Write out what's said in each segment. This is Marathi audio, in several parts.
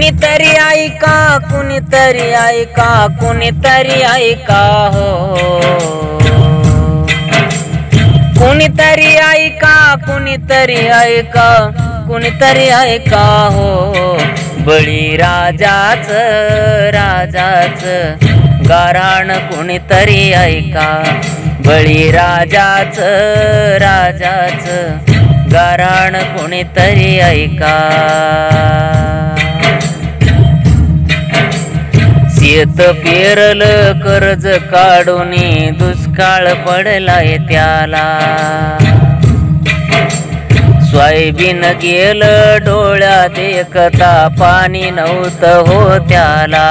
कुणीतरी ऐका, कुणीतरी ऐका, कुणीतरी ऐका हो, कुणीतरी ऐका, कुणीतरी ऐका, कुणीतरी ऐका हो, बळीराजाच राजाच गाराण कुणीतरी ऐका, बळीराजाच राजाच गाराण कुणीतरी ऐका. शेत पेरल कर्ज काढून दुष्काळ पडलाय त्याला, सोयाबीन गेलं डोळ्यात एकता पाणी नव्हतं हो त्याला,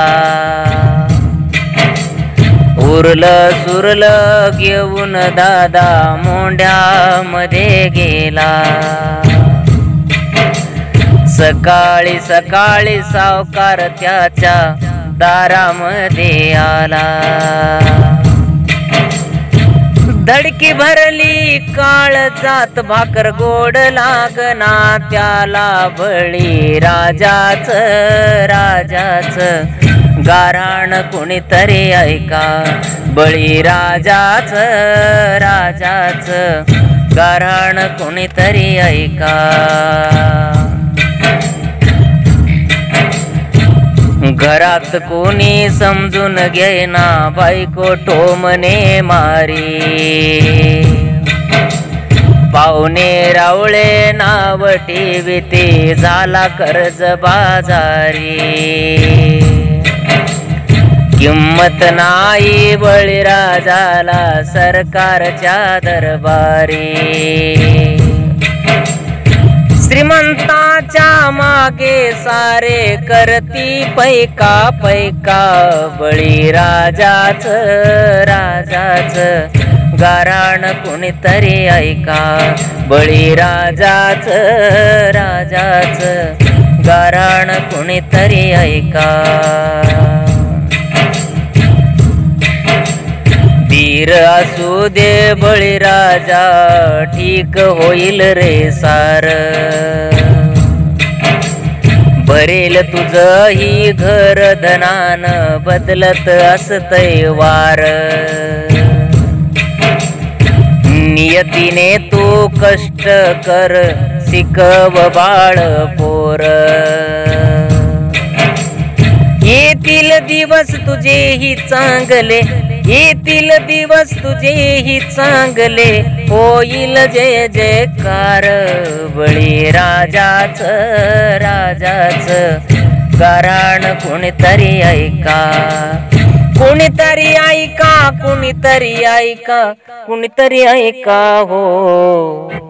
उरलं सुरलं घेऊन दादा मोंड्यामध्ये गेला. सकाळी सकाळी सावकार त्याच्या दारामध्ये आला, धडकी भरली काळजात भाकर गोड लागना त्याला, बळी राजाच राजाच गाराण कुणीतरी ऐका, बळी राजाच राजाच गाराण कुणीतरी ऐका. घरात कोणी समजून घेना बायको टोमणे मारी, पाहुणे रावळे नाव ठेविते झाला कर्ज बाजारी. किंमत नाही बळीराजाला सरकारच्या दरबारी, श्रीमंताच्या मागे सारे करती पैका पैका, बळीराजाच राजाच गाराण कुणीतरी ऐका, बळीराजाच राजाच गाराण कुणीतरी ऐका. धीर असू दे बळीराजा ठीक होईल रे सार, भरेल तुझं ही घर धनान बदलत असतय वार. नियतीने तू कष्ट कर शिकव बाळ पोर, येतील दिवस तुझेही चांगले, येतील दिवस तुझेही चांगले, होईल जय जयकार, बळीराजाच राजाच गाराण कुणीतरी ऐका, कुणीतरी ऐका, कुणीतरी ऐका, कुणीतरी ऐका हो.